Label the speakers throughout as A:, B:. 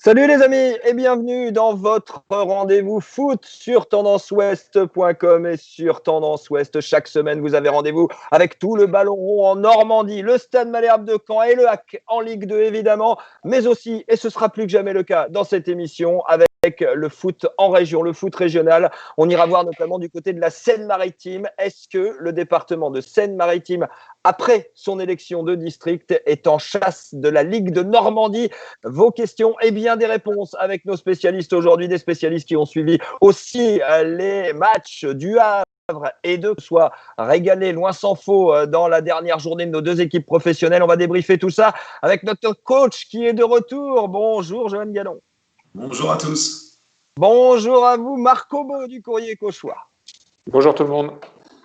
A: Salut les amis et bienvenue dans votre rendez-vous foot sur tendanceouest.com et sur Tendance Ouest. Chaque semaine, vous avez rendez-vous avec tout le ballon rond en Normandie, le Stade Malherbe de Caen et le HAC en Ligue 2 évidemment, mais aussi, et ce sera plus que jamais le cas dans cette émission, avec le foot en région, le foot régional. On ira voir notamment du côté de la Seine-Maritime. Est-ce que le département de Seine-Maritime, après son élection de district, est en chasse de la Ligue de Normandie? Vos questions et bien des réponses avec nos spécialistes aujourd'hui, des spécialistes qui ont suivi aussi les matchs du Havre et de soit régalé loin s'en faut dans la dernière journée de nos deux équipes professionnelles. On va débriefer tout ça avec notre coach qui est de retour. Bonjour Johan Gallon.
B: Bonjour à tous.
A: Bonjour à vous Marc Obo du Courrier Cauchois.
C: Bonjour tout le monde.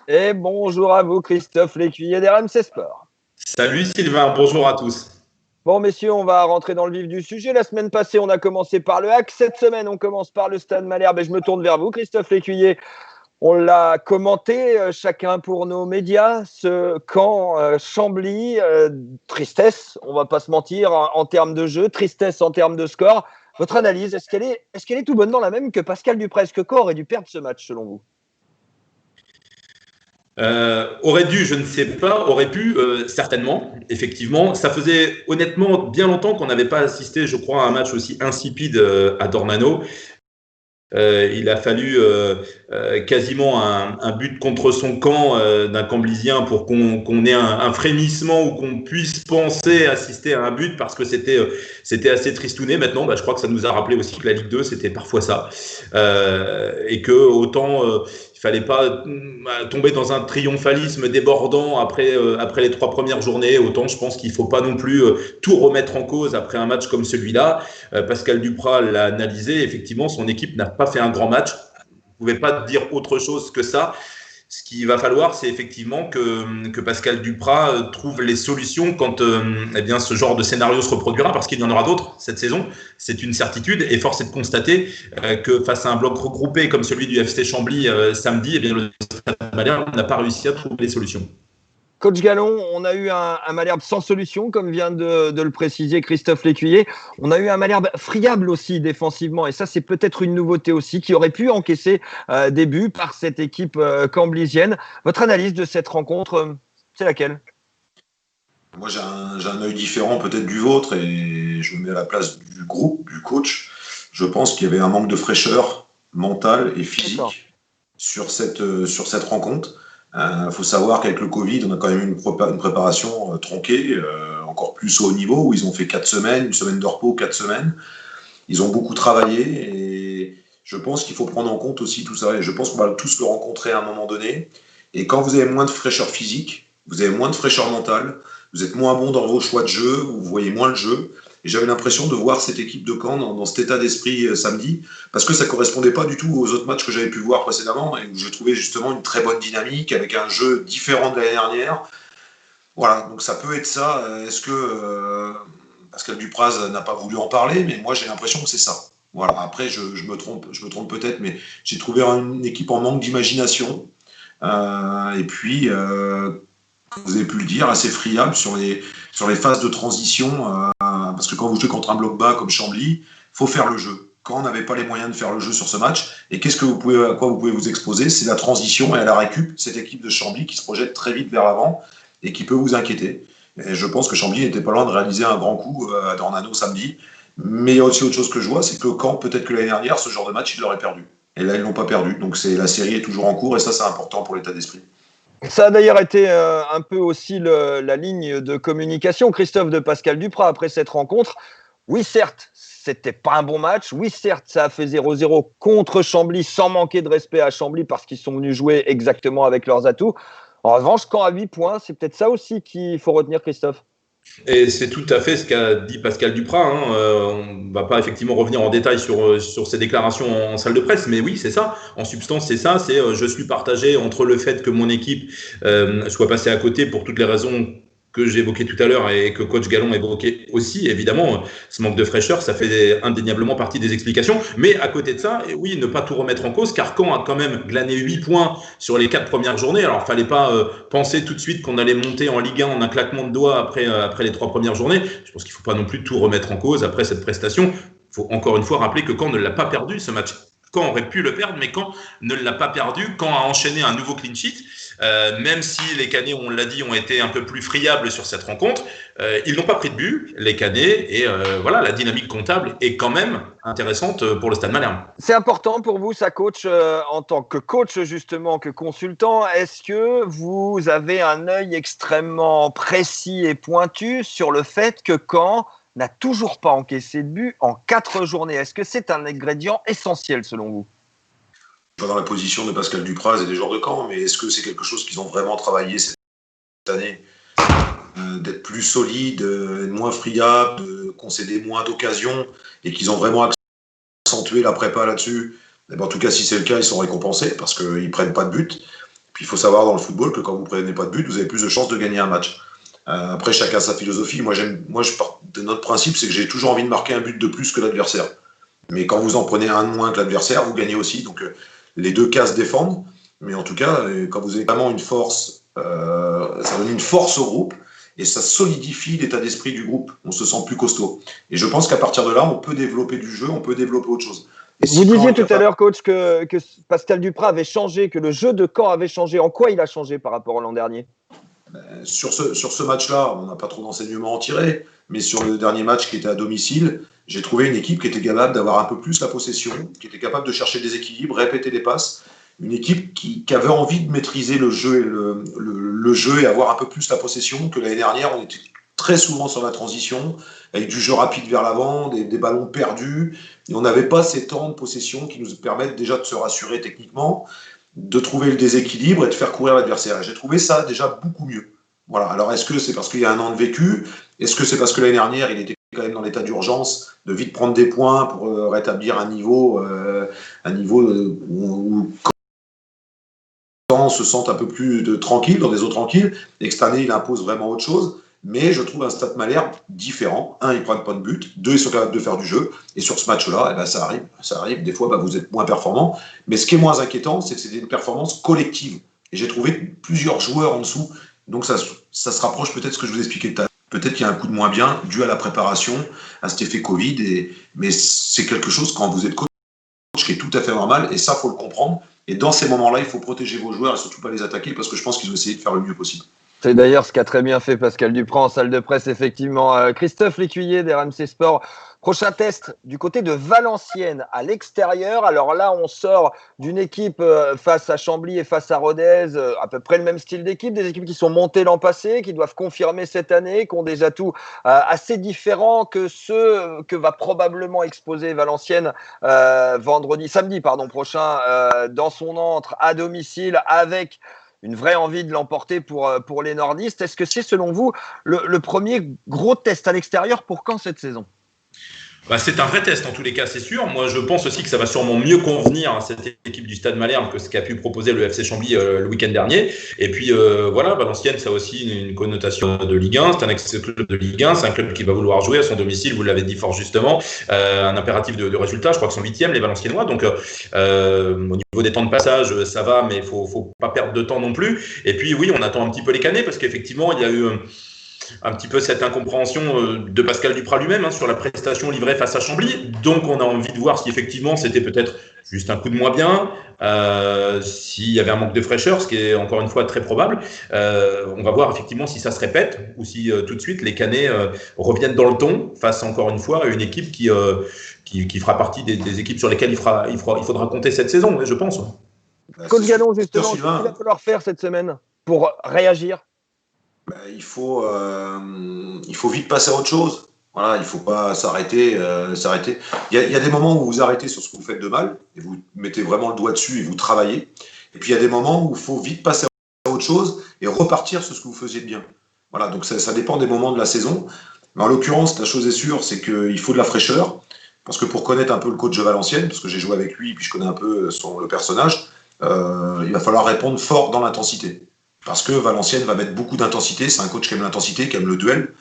A: Et bonjour à vous Christophe Lécuyer d'RMC Sport.
D: Salut Sylvain, bonjour à tous.
A: Bon, messieurs, on va rentrer dans le vif du sujet. La semaine passée, on a commencé par le HAC. Cette semaine, on commence par le Stade Malherbe. Et je me tourne vers vous, Christophe Lécuyer. On l'a commenté, chacun pour nos médias, ce camp Chambly. Tristesse, on ne va pas se mentir, en termes de jeu. Tristesse en termes de score. Votre analyse, est-ce qu'elle est tout bonne dans la même que Pascal Dupré? Est-ce que Caen aurait dû perdre ce match, selon vous?
D: Aurait dû, je ne sais pas, aurait pu, certainement, effectivement. Ça faisait honnêtement bien longtemps qu'on n'avait pas assisté, je crois, à un match aussi insipide à Dornano. Il a fallu quasiment un but contre son camp d'un Camblisien pour qu'on ait un frémissement ou qu'on puisse penser assister à un but, parce que c'était assez tristouné. Maintenant, je crois que ça nous a rappelé aussi que la Ligue 2, c'était parfois ça. Et que autant il fallait pas tomber dans un triomphalisme débordant après les 3 premières journées, autant je pense qu'il faut pas non plus tout remettre en cause après un match comme celui-là. Pascal Duprat l'a analysé, effectivement, son équipe n'a pas fait un grand match. Vous ne pouvez pas dire autre chose que ça. Ce qu'il va falloir, c'est effectivement que Pascal Duprat trouve les solutions quand ce genre de scénario se reproduira, parce qu'il y en aura d'autres cette saison. C'est une certitude, et force est de constater que face à un bloc regroupé comme celui du FC Chambly samedi, le Stade Malherbe n'a pas réussi à trouver les solutions.
A: Coach Gallon, on a eu un Malherbe sans solution, comme vient de le préciser Christophe Lécuyer. On a eu un Malherbe friable aussi défensivement, et ça c'est peut-être une nouveauté aussi, qui aurait pu encaisser des buts par cette équipe camblisienne. Votre analyse de cette rencontre, c'est laquelle?
B: Moi j'ai un œil différent peut-être du vôtre, et je me mets à la place du groupe, du coach. Je pense qu'il y avait un manque de fraîcheur mentale et physique sur cette rencontre. Faut savoir qu'avec le Covid, on a quand même eu une préparation tronquée, encore plus au haut niveau, où ils ont fait 4 semaines, une semaine de repos, 4 semaines. Ils ont beaucoup travaillé, et je pense qu'il faut prendre en compte aussi tout ça. Et je pense qu'on va tous le rencontrer à un moment donné. Et quand vous avez moins de fraîcheur physique, vous avez moins de fraîcheur mentale, vous êtes moins bon dans vos choix de jeu, vous voyez moins le jeu. Et j'avais l'impression de voir cette équipe de Caen dans cet état d'esprit samedi, parce que ça ne correspondait pas du tout aux autres matchs que j'avais pu voir précédemment, et où je trouvais justement une très bonne dynamique, avec un jeu différent de l'année dernière. Voilà, donc ça peut être ça. Est-ce que Pascal Dupraz n'a pas voulu en parler, mais moi j'ai l'impression que c'est ça. Voilà. Après, je me trompe peut-être, mais j'ai trouvé une équipe en manque d'imagination. Et puis, vous avez pu le dire, assez friable sur les phases de transition, parce que quand vous jouez contre un bloc bas comme Chambly, il faut faire le jeu. Quand on n'avait pas les moyens de faire le jeu sur ce match, et à quoi vous pouvez vous exposer, c'est la transition et à la récup, cette équipe de Chambly qui se projette très vite vers l'avant et qui peut vous inquiéter. Et je pense que Chambly n'était pas loin de réaliser un grand coup à Dornano samedi. Mais il y a aussi autre chose que je vois, c'est que Caen, peut-être que l'année dernière, ce genre de match, ils l'auraient perdu. Et là, ils ne l'ont pas perdu. Donc la série est toujours en cours, et ça, c'est important pour l'état d'esprit.
A: Ça a d'ailleurs été un peu aussi la ligne de communication, Christophe, de Pascal Duprat après cette rencontre. Oui, certes, c'était pas un bon match. Oui, certes, ça a fait 0-0 contre Chambly, sans manquer de respect à Chambly, parce qu'ils sont venus jouer exactement avec leurs atouts. En revanche, quand à 8 points, c'est peut-être ça aussi qu'il faut retenir, Christophe.
D: Et c'est tout à fait ce qu'a dit Pascal Duprat. On ne va pas effectivement revenir en détail sur ses déclarations en salle de presse, mais oui, c'est ça. En substance, c'est ça. Je suis partagé entre le fait que mon équipe soit passée à côté pour toutes les raisons que j'évoquais tout à l'heure et que coach Gallon évoquait aussi. Évidemment, ce manque de fraîcheur, ça fait indéniablement partie des explications. Mais à côté de ça, oui, ne pas tout remettre en cause, car Caen a quand même glané 8 points sur les 4 premières journées. Alors, fallait pas penser tout de suite qu'on allait monter en Ligue 1 en un claquement de doigts après les 3 premières journées. Je pense qu'il faut pas non plus tout remettre en cause après cette prestation. faut encore une fois rappeler que Caen ne l'a pas perdu ce match. Caen aurait pu le perdre, mais Caen ne l'a pas perdu. Caen a enchaîné un nouveau clean sheet. Même si les Canets, on l'a dit, ont été un peu plus friables sur cette rencontre, ils n'ont pas pris de but, les Canets, et voilà, la dynamique comptable est quand même intéressante pour le Stade Malherbe.
A: C'est important pour vous, ça, coach, en tant que coach, justement, que consultant. Est-ce que vous avez un œil extrêmement précis et pointu sur le fait que Caen n'a toujours pas encaissé de but en 4 journées? Est-ce que c'est un ingrédient essentiel selon vous?
B: Pas dans la position de Pascal Dupraz et des joueurs de Caen, mais est-ce que c'est quelque chose qu'ils ont vraiment travaillé cette année, d'être plus solide, moins friable, de concéder moins d'occasions, et qu'ils ont vraiment accentué la prépa là-dessus? En tout cas, si c'est le cas, ils sont récompensés parce qu'ils ne prennent pas de but. Puis il faut savoir dans le football que quand vous ne prenez pas de but, vous avez plus de chances de gagner un match. Après, chacun sa philosophie. Moi, je pars de notre principe, c'est que j'ai toujours envie de marquer un but de plus que l'adversaire. Mais quand vous en prenez un de moins que l'adversaire, vous gagnez aussi. Donc, les deux cas se défendent. Mais en tout cas, quand vous avez vraiment une force, ça donne une force au groupe et ça solidifie l'état d'esprit du groupe. On se sent plus costaud. Et je pense qu'à partir de là, on peut développer du jeu, on peut développer autre chose.
A: Vous disiez tout à l'heure, coach, que Pascal Dupraz avait changé, que le jeu de Caen avait changé. En quoi il a changé par rapport à l'an dernier?
B: Sur ce match-là, on n'a pas trop d'enseignements à en tirer, mais sur le dernier match qui était à domicile, j'ai trouvé une équipe qui était capable d'avoir un peu plus la possession, qui était capable de chercher des équilibres, répéter des passes, une équipe qui avait envie de maîtriser le jeu et le jeu et avoir un peu plus la possession que l'année dernière. On était très souvent sur la transition, avec du jeu rapide vers l'avant, des ballons perdus, et on n'avait pas ces temps de possession qui nous permettent déjà de se rassurer techniquement, de trouver le déséquilibre et de faire courir l'adversaire. Et j'ai trouvé ça déjà beaucoup mieux. Voilà. Alors, est-ce que c'est parce qu'il y a un an de vécu? Est-ce que c'est parce que l'année dernière, il était quand même dans l'état d'urgence de vite prendre des points pour rétablir un niveau où on se sent un peu plus tranquille, dans des eaux tranquilles, et que cette année, il impose vraiment autre chose. Mais je trouve un Stade Malherbe différent. Un, ils ne prennent pas de but. Deux, ils sont capables de faire du jeu. Et sur ce match-là, ça arrive. Des fois, vous êtes moins performant. Mais ce qui est moins inquiétant, c'est que c'est une performance collective. Et j'ai trouvé plusieurs joueurs en dessous. Donc ça se rapproche peut-être de ce que je vous expliquais tout à l'heure. Peut-être qu'il y a un coup de moins bien dû à la préparation, à cet effet Covid. Mais c'est quelque chose, quand vous êtes coach, qui est tout à fait normal. Et ça, il faut le comprendre. Et dans ces moments-là, il faut protéger vos joueurs et surtout pas les attaquer parce que je pense qu'ils ont essayé de faire le mieux possible.
A: C'est d'ailleurs ce qu'a très bien fait Pascal Dupraz en salle de presse, effectivement. Christophe Lécuyer d'RMC Sport. Prochain test du côté de Valenciennes à l'extérieur. Alors là, on sort d'une équipe face à Chambly et face à Rodez, à peu près le même style d'équipe, des équipes qui sont montées l'an passé, qui doivent confirmer cette année, qui ont des atouts assez différents que ceux que va probablement exposer Valenciennes samedi prochain dans son antre à domicile avec une vraie envie de l'emporter pour les nordistes. Est-ce que c'est, selon vous, le premier gros test à l'extérieur pour Caen cette saison?
D: C'est un vrai test en tous les cas, c'est sûr. Moi, je pense aussi que ça va sûrement mieux convenir à cette équipe du Stade Malherbe que ce qu'a pu proposer le FC Chambly le week-end dernier. Et puis, voilà, Valenciennes, ça a aussi une connotation de Ligue 1. C'est un ex-club de Ligue 1. C'est un club qui va vouloir jouer à son domicile, vous l'avez dit fort justement. Un impératif de résultat. Je crois qu'ils sont 8e, les Valenciennois. Donc, au niveau des temps de passage, ça va, mais il faut pas perdre de temps non plus. Et puis, oui, on attend un petit peu les Canets parce qu'effectivement, il y a eu un petit peu cette incompréhension de Pascal Dupraz lui-même sur la prestation livrée face à Chambly. Donc, on a envie de voir si effectivement c'était peut-être juste un coup de moins bien, s'il y avait un manque de fraîcheur, ce qui est encore une fois très probable. On va voir effectivement si ça se répète ou si tout de suite les Canets reviennent dans le ton face encore une fois à une équipe qui fera partie des équipes sur lesquelles il faudra compter cette saison, je pense.
A: Coach Gallon, justement, qu'est-ce qu'il va falloir faire cette semaine pour réagir?
B: Il faut vite passer à autre chose. Voilà, il ne faut pas s'arrêter. Il y a des moments où vous arrêtez sur ce que vous faites de mal et vous mettez vraiment le doigt dessus et vous travaillez. Et puis il y a des moments où il faut vite passer à autre chose et repartir sur ce que vous faisiez de bien. Voilà, donc ça dépend des moments de la saison. Mais en l'occurrence, la chose est sûre, c'est qu'il faut de la fraîcheur. Parce que pour connaître un peu le coach de Valenciennes, parce que j'ai joué avec lui et puis je connais un peu le personnage, il va falloir répondre fort dans l'intensité. Parce que Valenciennes va mettre beaucoup d'intensité. C'est un coach qui aime l'intensité, qui aime le duel.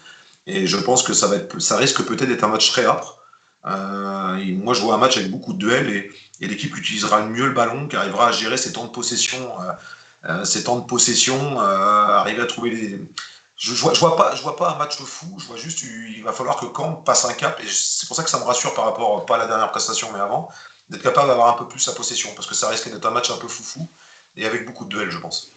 B: Et je pense que ça risque peut-être d'être un match très âpre. Moi, je vois un match avec beaucoup de duels et l'équipe utilisera mieux le ballon, qui arrivera à gérer ses temps de possession, arriver à trouver Je vois pas un match fou. Je vois juste il va falloir que Caen passe un cap. Et c'est pour ça que ça me rassure par rapport, pas à la dernière prestation, mais avant, d'être capable d'avoir un peu plus sa possession. Parce que ça risque d'être un match un peu foufou et avec beaucoup de duels, je pense.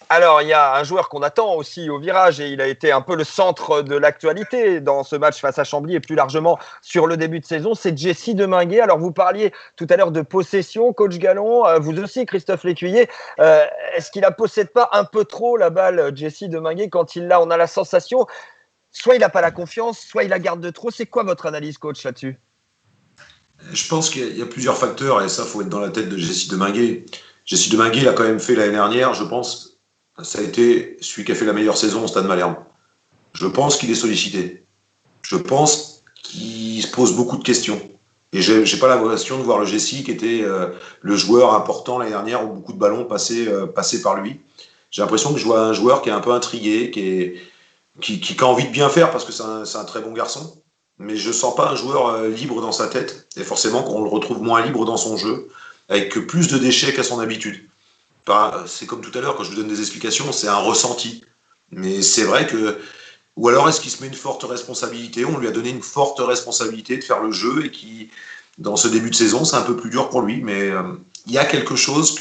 A: Alors, il y a un joueur qu'on attend aussi au virage et il a été un peu le centre de l'actualité dans ce match face à Chambly et plus largement sur le début de saison, c'est Jesse Deminguet. Alors, vous parliez tout à l'heure de possession, coach Gallon, vous aussi, Christophe Lécuyer. Est-ce qu'il ne possède pas un peu trop la balle, Jesse Deminguet, quand il l'a, on a la sensation, soit il n'a pas la confiance, soit il la garde de trop. C'est quoi votre analyse, coach, là-dessus?
B: Je pense qu'il y a plusieurs facteurs et ça, faut être dans la tête de Jesse Deminguet. Jesse Deminguet, il a quand même fait l'année dernière, je pense, ça a été celui qui a fait la meilleure saison au Stade Malherbe. Je pense qu'il est sollicité. Je pense qu'il se pose beaucoup de questions. Et j'ai pas l'impression de voir le Jesse qui était le joueur important l'année dernière où beaucoup de ballons passaient par lui. J'ai l'impression que je vois un joueur qui est un peu intrigué, qui a envie de bien faire parce que c'est un très bon garçon. Mais je sens pas un joueur libre dans sa tête. Et forcément, qu'on le retrouve moins libre dans son jeu, avec plus de déchets qu'à son habitude. C'est comme tout à l'heure, quand je vous donne des explications, c'est un ressenti. Mais c'est vrai que. Ou alors est-ce qu'il se met une forte responsabilité? On lui a donné une forte responsabilité de faire le jeu et qui, dans ce début de saison, c'est un peu plus dur pour lui. Mais il y a quelque chose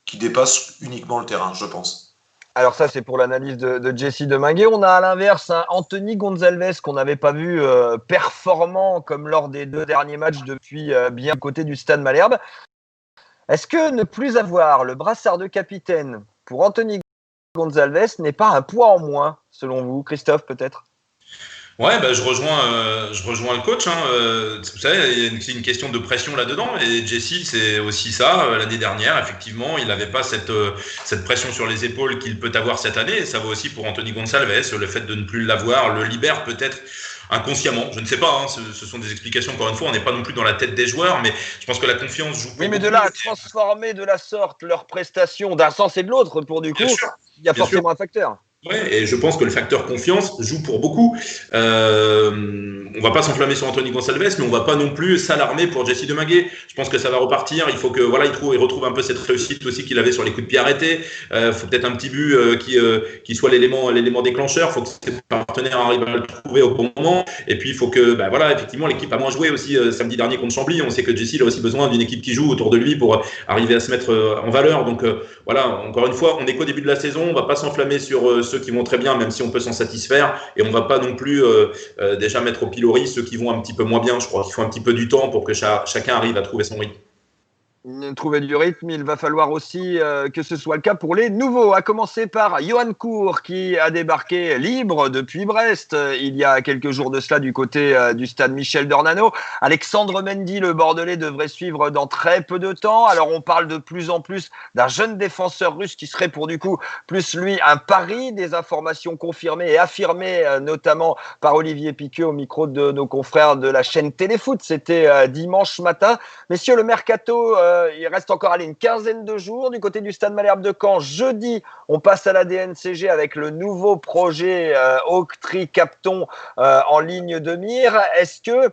B: qui dépasse uniquement le terrain, je pense.
A: Alors ça, c'est pour l'analyse de Jesse Deminguet. On a à l'inverse Anthony Gonzalez qu'on n'avait pas vu performant comme lors des 2 derniers matchs depuis bien côté du Stade Malherbe. Est-ce que ne plus avoir le brassard de capitaine pour Anthony Gonzalez n'est pas un poids en moins, selon vous, Christophe, peut-être?
D: Ouais, bah, je rejoins le coach. Vous savez, c'est une question de pression là-dedans. Et Jesse, c'est aussi ça. L'année dernière, effectivement, il n'avait pas cette pression sur les épaules qu'il peut avoir cette année. Et ça vaut aussi pour Anthony Gonçalves. Le fait de ne plus l'avoir le libère peut-être inconsciemment. Je ne sais pas. Ce sont des explications. Encore une fois, on n'est pas non plus dans la tête des joueurs, mais je pense que la confiance joue.
A: Oui, mais de là à transformer de la sorte leur prestation d'un sens et de l'autre, pour du coup, il y a forcément un facteur.
D: Ouais, et je pense que le facteur confiance joue pour beaucoup. On va pas s'enflammer sur Anthony Gonçalves, mais on va pas non plus s'alarmer pour Jesse Deminguet. Je pense que ça va repartir. Il faut que il retrouve un peu cette réussite aussi qu'il avait sur les coups de pied arrêtés. Faut peut-être un petit but qui soit l'élément déclencheur. Faut que ses partenaires arrivent à le trouver au bon moment. Et puis il faut que effectivement l'équipe a moins joué aussi samedi dernier contre Chambly. On sait que Jesse a aussi besoin d'une équipe qui joue autour de lui pour arriver à se mettre en valeur. Donc encore une fois, on n'est qu'au début de la saison. On va pas s'enflammer sur ceux qui vont très bien, même si on peut s'en satisfaire, et on va pas non plus déjà mettre au pilori ceux qui vont un petit peu moins bien. Je crois qu'il faut un petit peu du temps pour que chacun arrive à trouver son rythme.
A: Trouver du rythme, il va falloir aussi que ce soit le cas pour les nouveaux, à commencer par Johan Cour qui a débarqué libre depuis Brest il y a quelques jours de cela du côté du stade Michel Dornano. Alexandre Mendy, le Bordelais, devrait suivre dans très peu de temps. Alors on parle de plus en plus d'un jeune défenseur russe qui serait pour du coup plus lui un pari, des informations confirmées et affirmées notamment par Olivier Piqueux au micro de nos confrères de la chaîne Téléfoot. C'était dimanche matin. Messieurs, le mercato il reste encore une quinzaine de jours du côté du Stade Malherbe de Caen. Jeudi, on passe à la DNCG avec le nouveau projet Octree Capton en ligne de mire. Est-ce que,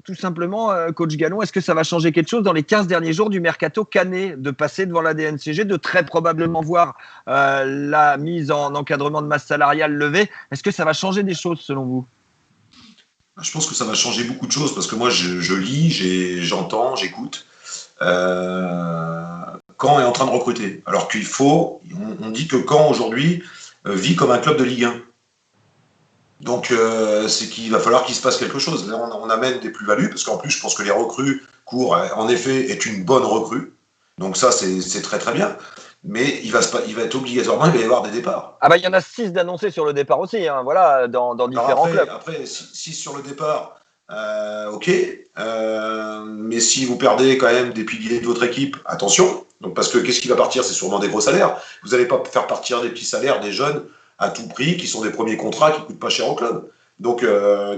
A: tout simplement, coach Gallon, est-ce que ça va changer quelque chose dans les 15 derniers jours du mercato canet de passer devant la DNCG, de très probablement voir la mise en encadrement de masse salariale levée? Est-ce que ça va changer des choses selon vous?
B: Je pense que ça va changer beaucoup de choses parce que moi, je lis, j'entends, j'écoute. Caen est en train de recruter. Alors qu'il faut, on dit que Caen aujourd'hui vit comme un club de Ligue 1. Donc c'est qu'il va falloir qu'il se passe quelque chose. Là, on amène des plus-values parce qu'en plus, je pense que les recrues Cour, en effet, est une bonne recrue. Donc ça, c'est très très bien. Mais il va être obligatoirement, il va y avoir des départs.
A: Il y en a 6 d'annoncés sur le départ aussi, dans différents clubs.
B: Après, 6 sur le départ. Ok, mais si vous perdez quand même des piliers de votre équipe, attention. Donc parce que qu'est-ce qui va partir? C'est sûrement des gros salaires. Vous n'allez pas faire partir des petits salaires des jeunes à tout prix, qui sont des premiers contrats qui coûtent pas cher au club. Donc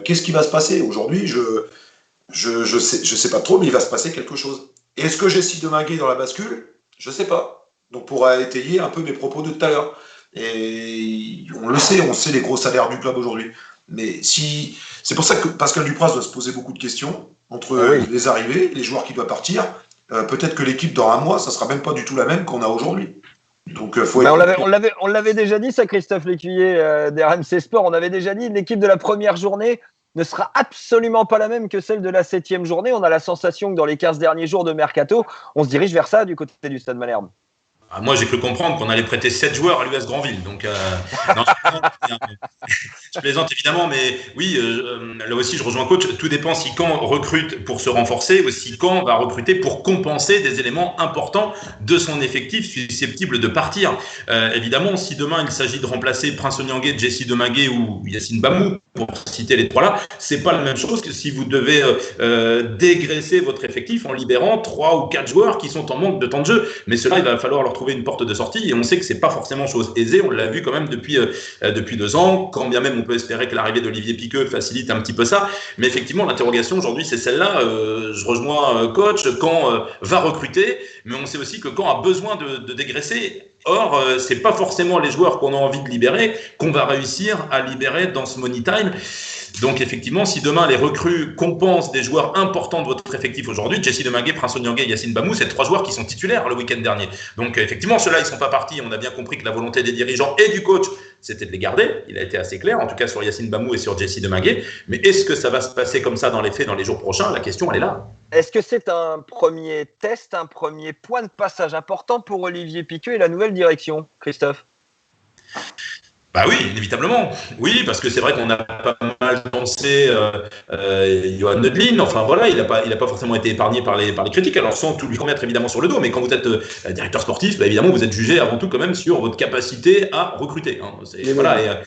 B: qu'est-ce qui va se passer aujourd'hui? Je sais pas trop, mais il va se passer quelque chose. Et est-ce que Jesse Deminguet dans la bascule? Je sais pas. Donc pour étayer un peu mes propos de tout à l'heure. Et on sait les gros salaires du club aujourd'hui. Mais c'est pour ça que Pascal Dupraz doit se poser beaucoup de questions entre les arrivées, les joueurs qui doivent partir. Peut-être que l'équipe dans un mois, ça sera même pas du tout la même qu'on a aujourd'hui. Donc, faut
A: Mais
B: être...
A: on l'avait déjà dit, ça, Christophe Lécuyer d'RMC Sport. On avait déjà dit l'équipe de la première journée ne sera absolument pas la même que celle de la 7e journée. On a la sensation que dans les 15 derniers jours de Mercato, on se dirige vers ça du côté du Stade Malherbe.
D: Moi, j'ai cru comprendre qu'on allait prêter 7 joueurs à l'US Granville. Donc, non, je plaisante évidemment, mais oui, là aussi, je rejoins coach. Tout dépend si Caen recrute pour se renforcer ou si Caen va recruter pour compenser des éléments importants de son effectif susceptible de partir. Évidemment, si demain il s'agit de remplacer Prince Onyangé, Jessie Deminguet ou Yacine Bamou, pour citer les trois là, c'est pas la même chose que si vous devez dégraisser votre effectif en libérant 3 ou 4 joueurs qui sont en manque de temps de jeu. Mais cela, il va falloir leur trouver une porte de sortie et on sait que c'est pas forcément chose aisée. On l'a vu quand même depuis 2 ans, quand bien même on peut espérer que l'arrivée d'Olivier Piqueux facilite un petit peu ça. Mais effectivement, l'interrogation aujourd'hui, c'est celle-là. Je rejoins coach, Caen va recruter, mais on sait aussi que Caen a besoin de dégraisser. Or, c'est pas forcément les joueurs qu'on a envie de libérer qu'on va réussir à libérer dans ce money time. Donc effectivement, si demain les recrues compensent des joueurs importants de votre effectif aujourd'hui, Jessie Deminguet, Prince Onyangé et Yacine Bamou, c'est 3 joueurs qui sont titulaires le week-end dernier. Donc effectivement, ceux-là, ils sont pas partis. On a bien compris que la volonté des dirigeants et du coach, c'était de les garder. Il a été assez clair, en tout cas sur Yacine Bamou et sur Jessie Deminguet. Mais est-ce que ça va se passer comme ça dans les faits dans les jours prochains? La question, elle est là.
A: Est-ce que c'est un premier test, un premier point de passage important pour Olivier Piqueux et la nouvelle direction, Christophe?
D: Bah oui, inévitablement. Oui, parce que c'est vrai qu'on a pas mal pensé Johan Nödlin. Enfin voilà, il a pas forcément été épargné par les critiques. Alors sans tout lui remettre évidemment sur le dos, mais quand vous êtes directeur sportif, bah, évidemment vous êtes jugé avant tout quand même sur votre capacité à recruter. Hein. Voilà.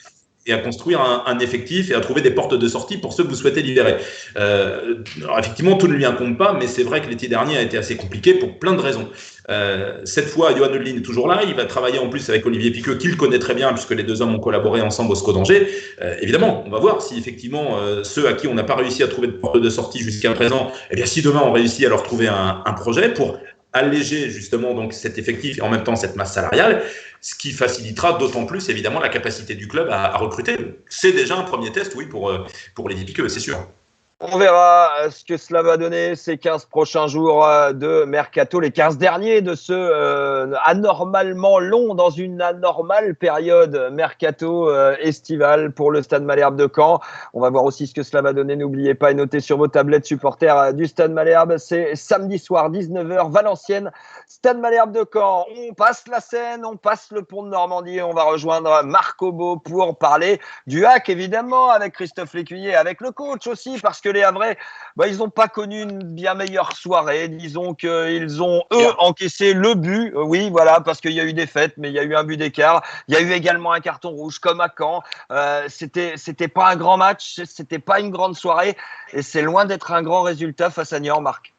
D: Et à construire un effectif et à trouver des portes de sortie pour ceux que vous souhaitez libérer. Alors effectivement, tout ne lui incombe pas, mais c'est vrai que l'été dernier a été assez compliqué pour plein de raisons. Cette fois, Johan Nödlin est toujours là. Il va travailler en plus avec Olivier Piqueux, qu'il connaît très bien, puisque les 2 hommes ont collaboré ensemble au SCO d'Angers. Évidemment, on va voir si effectivement ceux à qui on n'a pas réussi à trouver de porte de sortie jusqu'à présent, eh bien si demain on réussit à leur trouver un projet pour alléger justement donc cet effectif et en même temps cette masse salariale, ce qui facilitera d'autant plus évidemment la capacité du club à recruter. C'est déjà un premier test, oui, pour Olivier Piqueux, c'est sûr.
A: On verra ce que cela va donner ces 15 prochains jours de Mercato, les 15 derniers de ce anormalement long dans une anormale période Mercato estivale pour le Stade Malherbe de Caen. On va voir aussi ce que cela va donner. N'oubliez pas et notez sur vos tablettes supporters du Stade Malherbe. C'est samedi soir, 19h, Valenciennes, Stade Malherbe de Caen. On passe la Seine, on passe le pont de Normandie. On va rejoindre Marc Obo pour parler du hack, évidemment, avec Christophe Lécuyer, avec le coach aussi, parce que les Havrais, ils n'ont pas connu une bien meilleure soirée. Disons qu'ils ont, eux, encaissé le but. Oui, voilà, parce qu'il y a eu des fêtes, mais il y a eu un but d'écart. Il y a eu également un carton rouge, comme à Caen. C'était pas un grand match, c'était pas une grande soirée, et c'est loin d'être un grand résultat face à Niort, Marc.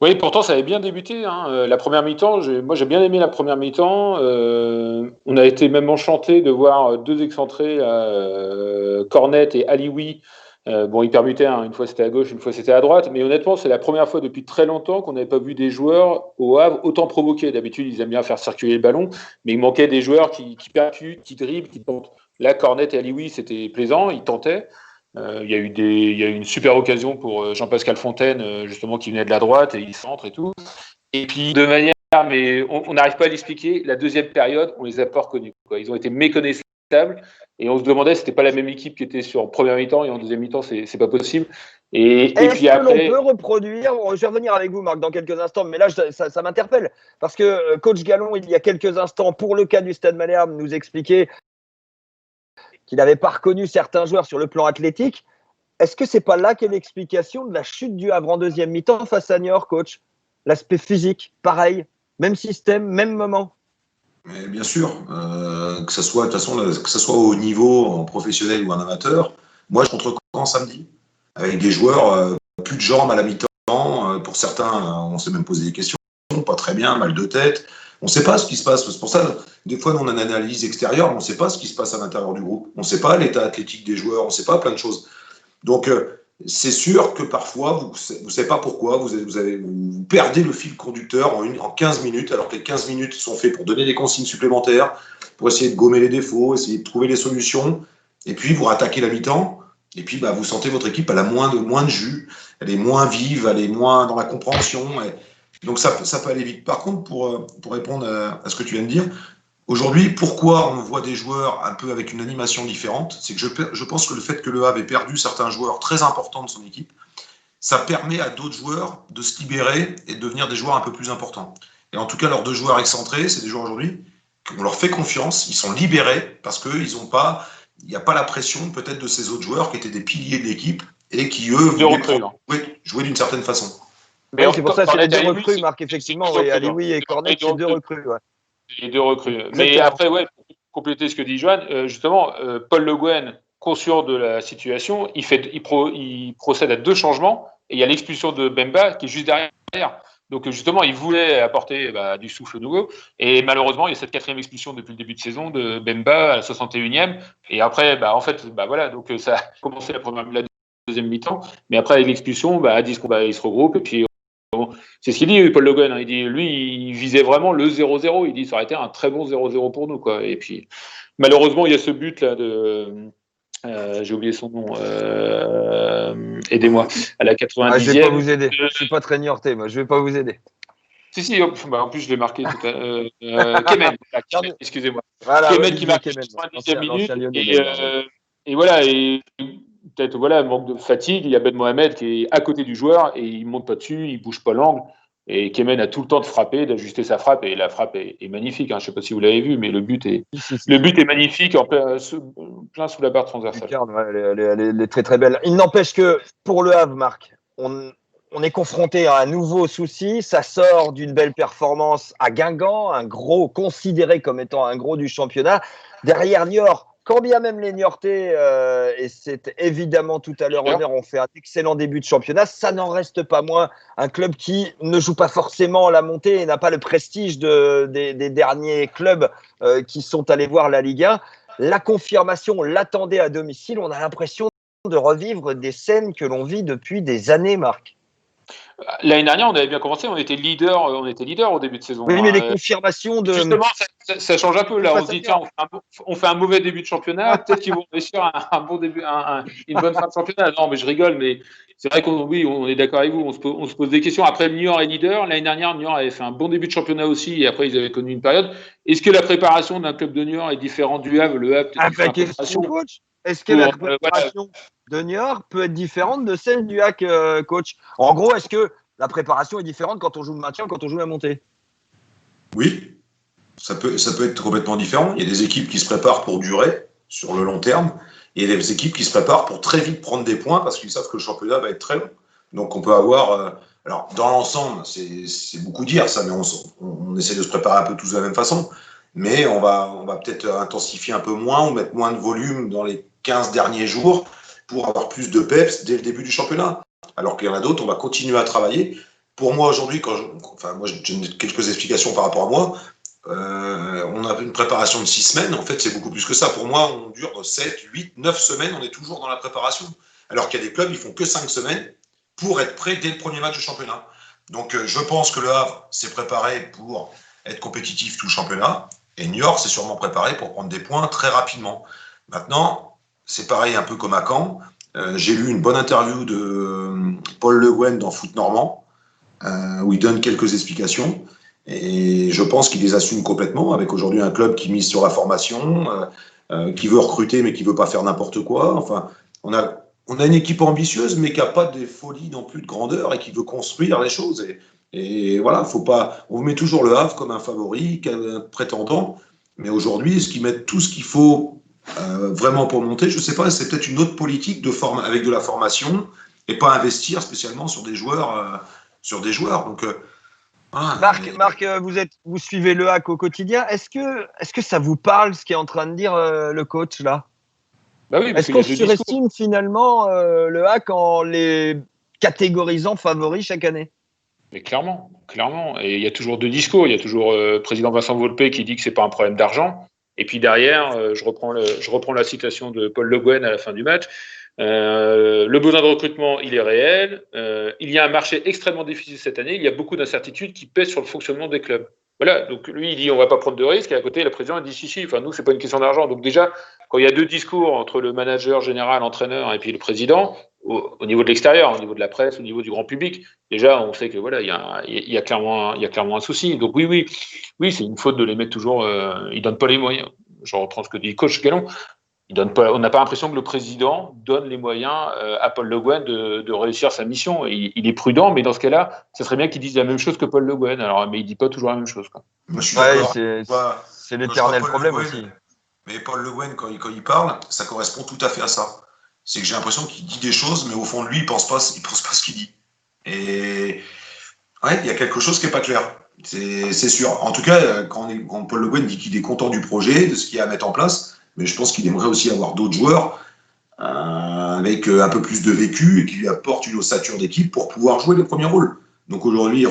C: Oui, pourtant, ça avait bien débuté. Hein. La première mi-temps, moi j'ai bien aimé la première mi-temps. On a été même enchanté de voir 2 excentrés, Cornet et Alioui. Ils permutaient, hein, une fois c'était à gauche, une fois c'était à droite, mais honnêtement, c'est la première fois depuis très longtemps qu'on n'avait pas vu des joueurs au Havre autant provoquer. D'habitude, ils aiment bien faire circuler le ballon, mais il manquait des joueurs qui percutent, qui dribblent, qui tentent. Là, Cornet et Alioui, c'était plaisant, ils tentaient. Il y a eu une super occasion pour Jean-Pascal Fontaine, justement, qui venait de la droite, et il centre et tout. Et puis, de manière, mais on n'arrive pas à l'expliquer, la deuxième période, on les a pas reconnus, quoi. Ils ont été méconnaissables. Et on se demandait si c'était pas la même équipe qui était sur première mi-temps et en deuxième mi-temps, c'est pas possible. Et puis après,
A: l'on peut reproduire, je vais revenir avec vous Marc dans quelques instants, mais là ça m'interpelle parce que coach Gallon il y a quelques instants pour le cas du Stade Malherbe nous expliquait qu'il n'avait pas reconnu certains joueurs sur le plan athlétique. Est-ce que c'est pas là qu'est l'explication de la chute du Havre en deuxième mi-temps face à Niort, coach? L'aspect physique, pareil, même système, même moment.
B: Mais bien sûr, que ça soit de toute façon, que ça soit au niveau en professionnel ou en amateur. Moi, je contre Caen samedi avec des joueurs plus de jambes à la mi-temps. Pour certains, on s'est même posé des questions, pas très bien, mal de tête. On ne sait pas ce qui se passe. C'est pour ça, des fois, on a une analyse extérieure, mais on ne sait pas ce qui se passe à l'intérieur du groupe. On ne sait pas l'état athlétique des joueurs, on ne sait pas plein de choses. Donc, c'est sûr que parfois, vous ne savez pas pourquoi, vous perdez le fil conducteur en 15 minutes, alors que les 15 minutes sont faits pour donner des consignes supplémentaires, pour essayer de gommer les défauts, essayer de trouver les solutions, et puis vous rattaquez la mi-temps, et puis vous sentez votre équipe, elle a moins de jus, elle est moins vive, elle est moins dans la compréhension. Donc ça peut aller vite. Par contre, pour répondre à ce que tu viens de dire, aujourd'hui, pourquoi on voit des joueurs un peu avec une animation différente, c'est que je pense que le fait que Le Havre ait perdu certains joueurs très importants de son équipe, ça permet à d'autres joueurs de se libérer et de devenir des joueurs un peu plus importants. Et en tout cas, leurs 2 joueurs excentrés, c'est des joueurs aujourd'hui qu'on leur fait confiance, ils sont libérés parce qu'il n'y a pas la pression peut-être de ces autres joueurs qui étaient des piliers de l'équipe et qui, eux, voulaient jouer d'une certaine façon.
A: Mais c'est pour ça que c'est les 2 recrues, Marc, effectivement. Oui, Alioui et Cornet, c'est 2 recrues. Ouais.
C: Les 2 recrues. Mais après, pour compléter ce que dit Johan, justement, Paul Le Guen, conscient de la situation, il procède à 2 changements et il y a l'expulsion de Bemba qui est juste derrière. Donc justement, il voulait apporter du souffle nouveau et malheureusement, il y a cette 4e expulsion depuis le début de saison de Bemba à la 61e et après, voilà, donc ça a commencé la 2e mi-temps, mais après avec l'expulsion, il se regroupe et puis c'est ce qu'il dit, Paul Le Guen. Il dit, lui, il visait vraiment le 0-0. Il dit, ça aurait été un très bon 0-0 pour nous, quoi. Et puis, malheureusement, il y a ce but là de, j'ai oublié son nom. Aidez-moi. À la 90e.
A: Je vais pas vous aider. Je suis pas très niortais, moi. Je vais pas vous aider.
C: Si. En plus, je l'ai marqué tout à l'heure. Kemen. Excusez-moi.
A: Voilà,
C: Kemen qui marque à la 90e minute. Et voilà. Et peut-être manque de fatigue. Il y a Ben Mohamed qui est à côté du joueur et il monte pas dessus, il bouge pas l'angle. Et Kemen a tout le temps de frapper, d'ajuster sa frappe, et la frappe est magnifique. Je ne sais pas si vous l'avez vu, mais le but est magnifique, en plein sous la barre transversale.
A: Elle est très très belle. Il n'empêche que pour Le Havre, Marc, on est confronté à un nouveau souci. Ça sort d'une belle performance à Guingamp, considéré comme étant un gros du championnat. Derrière Niort, quand bien même les Niortais, et c'est évidemment tout à leur honneur, ont fait un excellent début de championnat, ça n'en reste pas moins un club qui ne joue pas forcément la montée et n'a pas le prestige des derniers clubs qui sont allés voir la Ligue 1. La confirmation l'attendait à domicile. On a l'impression de revivre des scènes que l'on vit depuis des années, Marc.
C: L'année dernière, on avait bien commencé, on était leader au début de saison.
A: Oui, mais les confirmations de...
C: Justement, ça change un peu. Là, on se dit, tiens, on fait un mauvais début de championnat, peut-être qu'ils vont réussir un bon début, une bonne fin de championnat. Non, mais je rigole, mais c'est vrai qu'on est d'accord avec vous, on se pose des questions. Après, Niort est leader. L'année dernière, Niort avait fait un bon début de championnat aussi, et après, ils avaient connu une période. Est-ce que la préparation d'un club de Niort est différente du Havre? Le Havre, peut-être
A: coach. Est-ce que la préparation de Niort peut être différente de celle du HAC, coach? En gros, est-ce que la préparation est différente quand on joue le maintien, quand on joue la montée?
B: Oui, ça peut être complètement différent. Il y a des équipes qui se préparent pour durer sur le long terme, et il y a des équipes qui se préparent pour très vite prendre des points parce qu'ils savent que le championnat va être très long. Donc on peut avoir... alors dans l'ensemble, c'est beaucoup dire ça, mais on essaie de se préparer un peu tous de la même façon. Mais on va peut-être intensifier un peu moins ou mettre moins de volume dans les 15 derniers jours pour avoir plus de peps dès le début du championnat. Alors qu'il y en a d'autres, on va continuer à travailler. Pour moi, aujourd'hui, moi j'ai quelques explications par rapport à moi. On a une préparation de 6 semaines. En fait, c'est beaucoup plus que ça. Pour moi, on dure 7, 8, 9 semaines. On est toujours dans la préparation. Alors qu'il y a des clubs, ils font que 5 semaines pour être prêts dès le premier match du championnat. Donc, je pense que le Havre s'est préparé pour être compétitif tout le championnat. Et Niort s'est sûrement préparé pour prendre des points très rapidement. Maintenant, c'est pareil un peu comme à Caen. J'ai lu une bonne interview de Paul Le Guen dans Foot Normand, où il donne quelques explications. Et je pense qu'il les assume complètement, avec aujourd'hui un club qui mise sur la formation, qui veut recruter mais qui ne veut pas faire n'importe quoi. Enfin, on a une équipe ambitieuse, mais qui n'a pas des folies non plus de grandeur et qui veut construire les choses. Et voilà, faut pas. On met toujours le Havre comme un favori, comme un prétendant. Mais aujourd'hui, est-ce qu'ils mettent tout ce qu'il faut vraiment pour monter? Je ne sais pas, c'est peut-être une autre politique avec de la formation et pas investir spécialement sur des joueurs. Donc,
A: Marc, vous suivez le HAC au quotidien. Est-ce que ça vous parle ce qu'est en train de dire le coach là?
C: Oui,
A: est-ce qu'on surestime finalement le HAC en les catégorisant favoris chaque année?
C: Mais clairement. Et il y a toujours 2 discours. Il y a toujours le président Vincent Volpe qui dit que c'est pas un problème d'argent. Et puis derrière, je reprends la citation de Paul Le Guen à la fin du match. Le besoin de recrutement, il est réel. Il y a un marché extrêmement difficile cette année. Il y a beaucoup d'incertitudes qui pèsent sur le fonctionnement des clubs. Voilà, donc lui, il dit on ne va pas prendre de risques. Et à côté, le président, il dit si. Enfin, nous, ce n'est pas une question d'argent. Donc déjà, quand il y a 2 discours entre le manager général, entraîneur et puis le président, au niveau de l'extérieur, au niveau de la presse, au niveau du grand public. Déjà, on sait que voilà, il y a clairement un souci. Donc oui, c'est une faute de les mettre toujours. Ils donnent pas les moyens. Je reprends ce que dit coach Gallon. On n'a pas l'impression que le président donne les moyens à Paul Le Guen de réussir sa mission. Il est prudent, mais dans ce cas-là, ça serait bien qu'il dise la même chose que Paul Le Guen. Alors, mais il dit pas toujours la même chose, quoi.
B: Moi, je suis d'accord.
A: C'est l'éternel problème aussi.
B: Mais Paul Le Guen, quand il parle, ça correspond tout à fait à ça. C'est que j'ai l'impression qu'il dit des choses, mais au fond de lui, il pense pas ce qu'il dit. Et ouais, il y a quelque chose qui est pas clair. C'est sûr. En tout cas, quand Paul Le Guen dit qu'il est content du projet, de ce qu'il y a à mettre en place, mais je pense qu'il aimerait aussi avoir d'autres joueurs avec un peu plus de vécu et qui lui apportent une ossature d'équipe pour pouvoir jouer les premiers rôles. Donc aujourd'hui,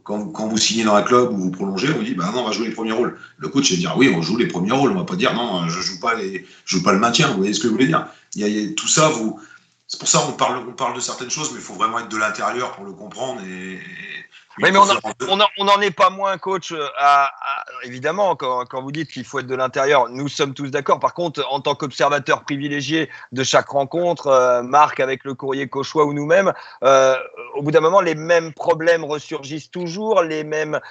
B: quand vous signez dans un club ou vous prolongez, on vous dit non, on va jouer les premiers rôles. Le coach va dire oui, on joue les premiers rôles. On va pas dire non, je joue pas le maintien. Vous voyez ce que je voulais dire? Il y a tout ça. C'est pour ça qu'on parle de certaines choses, mais il faut vraiment être de l'intérieur pour le comprendre.
A: Oui, mais on n'en est pas moins, coach, évidemment, quand vous dites qu'il faut être de l'intérieur, nous sommes tous d'accord. Par contre, en tant qu'observateur privilégié de chaque rencontre, Marc avec le Courrier Cauchois ou nous-mêmes, au bout d'un moment, les mêmes problèmes ressurgissent toujours, les mêmes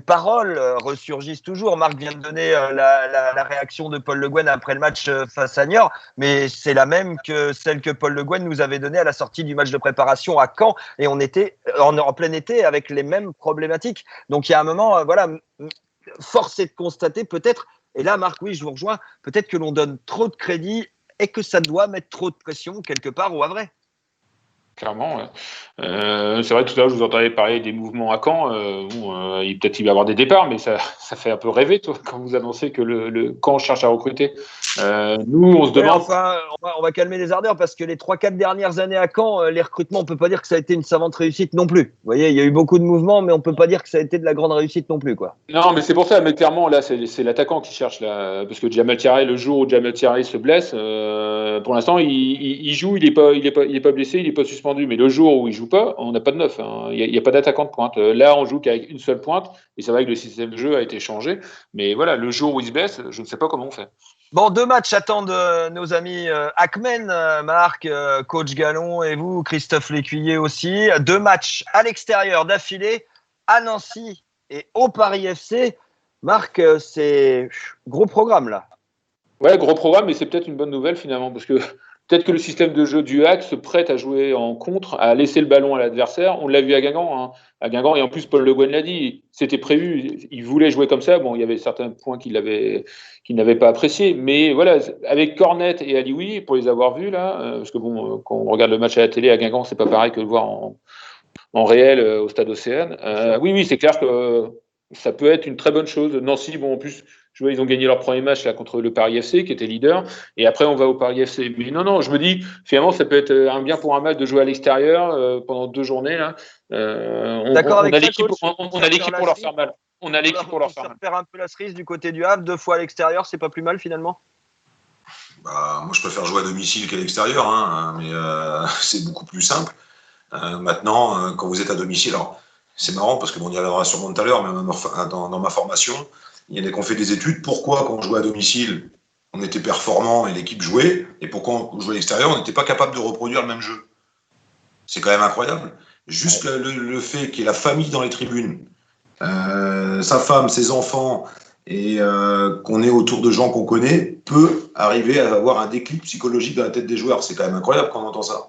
A: paroles ressurgissent toujours. Marc vient de donner la réaction de Paul Le Guen après le match face à Niort, mais c'est la même que celle que Paul Le Guen nous avait donnée à la sortie du match de préparation à Caen, et on était en plein été avec les mêmes problématiques. Donc il y a un moment, force est de constater peut-être, et là Marc, oui, je vous rejoins, peut-être que l'on donne trop de crédit et que ça doit mettre trop de pression quelque part au Havre.
C: Clairement, ouais. C'est vrai que tout à l'heure, je vous entendais parler des mouvements à Caen. Peut-être qu'il va y avoir des départs, mais ça fait un peu rêver, toi, quand vous annoncez que le Caen cherche à recruter. Nous, on se demande.
A: Enfin, on va calmer les ardeurs parce que les 3-4 dernières années à Caen, les recrutements, on ne peut pas dire que ça a été une savante réussite non plus. Vous voyez, il y a eu beaucoup de mouvements, mais on ne peut pas dire que ça a été de la grande réussite non plus, quoi.
C: Non, mais c'est pour ça. Mais clairement, là, c'est l'attaquant qui cherche, là, parce que Jamal Thierry, le jour où Jamal Thierry se blesse, pour l'instant, il joue, il est pas blessé, il est pas suspendu. Mais le jour où il joue pas, on n'a pas de neuf. Hein. Il y a pas d'attaquant de pointe. Là, on joue qu'avec une seule pointe, et c'est vrai que le système de jeu a été changé. Mais voilà, le jour où il se blesse, je ne sais pas comment on fait.
A: Bon, 2 matchs attendent nos amis Hackmen, Marc, coach Gallon et vous, Christophe Lécuyer aussi. 2 matchs à l'extérieur d'affilée, à Nancy et au Paris FC. Marc, c'est gros programme là.
C: Ouais, gros programme, mais c'est peut-être une bonne nouvelle finalement, parce que peut-être que le système de jeu du Hack se prête à jouer en contre, à laisser le ballon à l'adversaire. On l'a vu à Guingamp. Hein. À Guingamp, et en plus, Paul Le Guen l'a dit, c'était prévu. Il voulait jouer comme ça. Bon, il y avait certains points qu'il n'avait pas appréciés. Mais voilà, avec Cornet et Alioui, pour les avoir vus là, parce que bon, quand on regarde le match à la télé à Guingamp, c'est pas pareil que le voir en réel au stade Océane. Oui, c'est clair que ça peut être une très bonne chose. Nancy, bon, en plus, je vois, ils ont gagné leur premier match là contre le Paris FC, qui était leader. Et après, on va au Paris FC. Mais non, je me dis, finalement, ça peut être un bien pour un match de jouer à l'extérieur pendant 2 journées. Là. On a l'équipe pour leur faire mal. On a l'équipe pour leur faire mal.
A: Faire un peu la cerise du côté du Havre, 2 fois à l'extérieur, c'est pas plus mal finalement.
B: Moi, je préfère jouer à domicile qu'à l'extérieur, hein, mais c'est beaucoup plus simple. Maintenant, quand vous êtes à domicile, alors c'est marrant parce que on y reviendra sûrement tout à l'heure, mais dans ma formation, il y en a qui ont fait des études. Pourquoi, quand on jouait à domicile, on était performant et l'équipe jouait, et pourquoi on jouait à l'extérieur, on n'était pas capable de reproduire le même jeu. C'est quand même incroyable. Juste le fait qu'il y ait la famille dans les tribunes, sa femme, ses enfants, et qu'on est autour de gens qu'on connaît, peut arriver à avoir un déclic psychologique dans la tête des joueurs. C'est quand même incroyable quand on entend ça.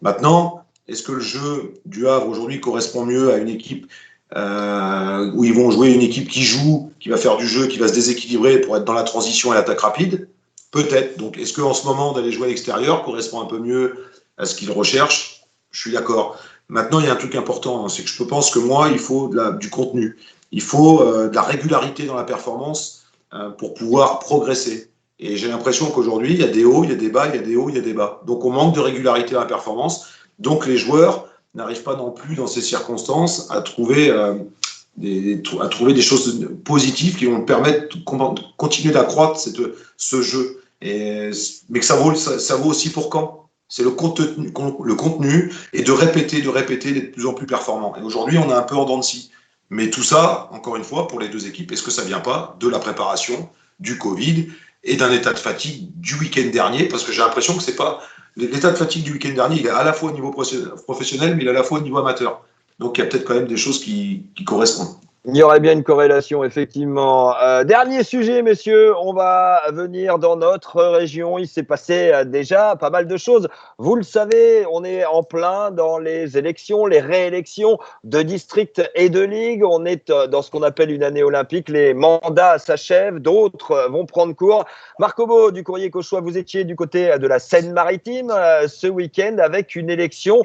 B: Maintenant, est-ce que le jeu du Havre aujourd'hui correspond mieux à une équipe où ils vont jouer une équipe qui joue, qui va faire du jeu, qui va se déséquilibrer pour être dans la transition et l'attaque rapide? Peut-être. Donc, est-ce qu'en ce moment, d'aller jouer à l'extérieur correspond un peu mieux à ce qu'ils recherchent? Je suis d'accord. Maintenant, il y a un truc important, c'est que je pense que moi, il faut du contenu. Il faut de la régularité dans la performance pour pouvoir progresser. Et j'ai l'impression qu'aujourd'hui, il y a des hauts, il y a des bas, il y a des hauts, il y a des bas. Donc, on manque de régularité dans la performance. Donc, les joueurs n'arrivent pas non plus, dans ces circonstances, à trouver des choses positives qui vont permettre de continuer d'accroître ce jeu. Mais que ça vaut aussi pour quand? C'est le contenu et de répéter, d'être de plus en plus performant. Et aujourd'hui, on est un peu en dents de scie. Mais tout ça, encore une fois, pour les 2 équipes, est-ce que ça ne vient pas de la préparation, du Covid et d'un état de fatigue du week-end dernier? Parce que j'ai l'impression que c'est pas l'état de fatigue du week-end dernier, il est à la fois au niveau professionnel, mais il est à la fois au niveau amateur. Donc il y a peut-être quand même des choses qui correspondent.
A: Il y aurait bien une corrélation, effectivement. Dernier sujet, messieurs, on va venir dans notre région. Il s'est passé déjà pas mal de choses. Vous le savez, on est en plein dans les élections, les réélections de district et de ligue. On est dans ce qu'on appelle une année olympique. Les mandats s'achèvent, d'autres vont prendre cours. Marc Obo du Courrier Cauchois, vous étiez du côté de la Seine-Maritime ce week-end avec une élection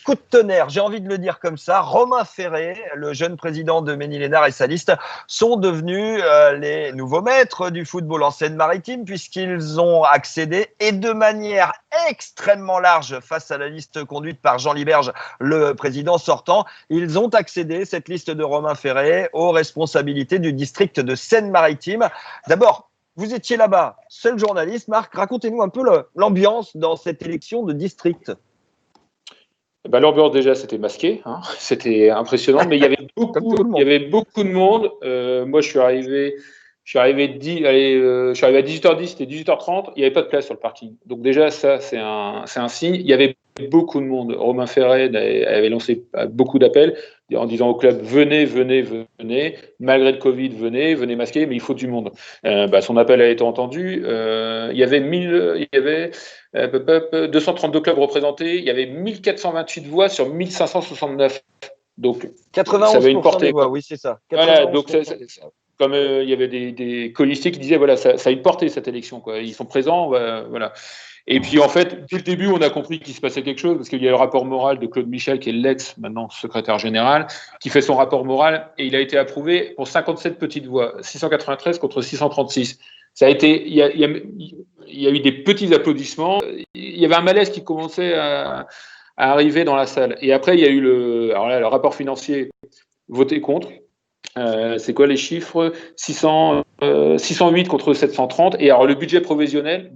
A: coup de tonnerre, j'ai envie de le dire comme ça. Romain Ferré, le jeune président de Ménil-Lénard et sa liste, sont devenus les nouveaux maîtres du football en Seine-Maritime puisqu'ils ont accédé, et de manière extrêmement large face à la liste conduite par Jean Liberge, le président sortant, ils ont accédé, cette liste de Romain Ferré, aux responsabilités du district de Seine-Maritime. D'abord, vous étiez là-bas, seul journaliste. Marc, racontez-nous un peu l'ambiance dans cette élection de district.
C: L'ambiance déjà c'était masqué, hein. C'était impressionnant, mais il y avait beaucoup de monde. Moi je suis arrivé à 18h10, c'était 18h30, il n'y avait pas de place sur le parking. Donc déjà ça c'est un signe. Il y avait beaucoup de monde. Romain Ferré avait lancé beaucoup d'appels en disant au club venez, malgré le Covid venez masquer, mais il faut du monde. Son appel a été entendu. Il y avait 232 clubs représentés, il y avait 1428 voix sur 1569. Donc 91%
A: ça avait une portée, des voix, oui, c'est ça.
C: Voilà, donc comme il y avait des colistiers qui disaient voilà, ça a une portée cette élection, quoi. Ils sont présents, voilà. Et puis en fait, dès le début, on a compris qu'il se passait quelque chose parce qu'il y a le rapport moral de Claude Michel, qui est maintenant secrétaire général, qui fait son rapport moral et il a été approuvé pour 57 petites voix, 693 contre 636. Ça a été, il y a eu des petits applaudissements. Il y avait un malaise qui commençait à arriver dans la salle. Et après, il y a eu le rapport financier voté contre. C'est quoi les chiffres? 608 contre 730. Et alors le budget prévisionnel,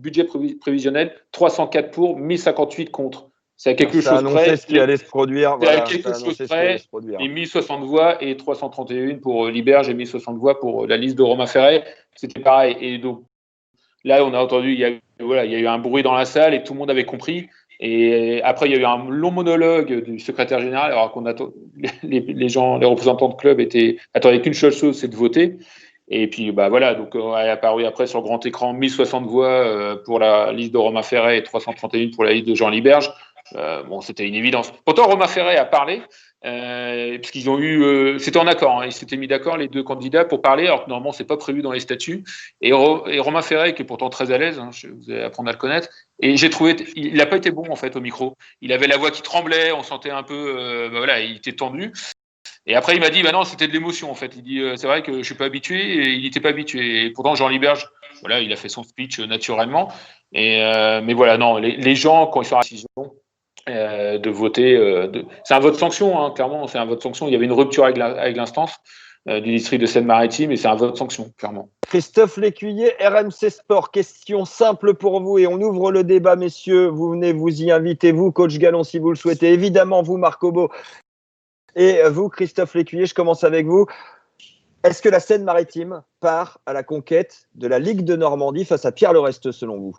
C: 304 pour, 1058 contre. C'est à quelque chose près.
A: Ce qui allait se produire.
C: C'est à quelque chose près. Et 1060 voix et 331 pour Liberge et 1060 voix pour la liste de Romain Ferré. C'était pareil. Et donc là, on a entendu, il y a eu un bruit dans la salle et tout le monde avait compris. Et après, il y a eu un long monologue du secrétaire général, alors qu'on attend, les représentants de club attendaient qu'une seule chose, c'est de voter. Et puis, voilà, donc est apparu après sur le grand écran 1060 voix pour la liste de Romain Ferré et 331 pour la liste de Jean Liberge. C'était une évidence. Pourtant, Romain Ferré a parlé, parce qu'ils ont eu, c'était en accord, hein, ils s'étaient mis d'accord les deux candidats pour parler, alors que normalement c'est pas prévu dans les statuts. Et Romain Ferré, qui est pourtant très à l'aise, hein, vous allez apprendre à le connaître. Et j'ai trouvé, il n'a pas été bon en fait au micro. Il avait la voix qui tremblait, on sentait un peu, il était tendu. Et après il m'a dit, non, c'était de l'émotion en fait. Il dit, c'est vrai que je suis pas habitué, et il n'était pas habitué. Et pourtant Jean Liberge, il a fait son speech naturellement. Mais voilà, non, les gens quand ils sont à la décision de voter, c'est un vote sanction, hein, clairement, c'est un vote sanction. Il y avait une rupture avec l'instance du district de Seine-Maritime et c'est un vote sanction, clairement.
A: Christophe Lécuyer, RMC Sport, question simple pour vous et on ouvre le débat, messieurs. Vous venez vous y inviter, vous, coach Gallon, si vous le souhaitez. Évidemment, vous, Marc Obo, et vous, Christophe Lécuyer, je commence avec vous. Est-ce que la Seine-Maritime part à la conquête de la Ligue de Normandie face à Pierre Lereste, selon vous?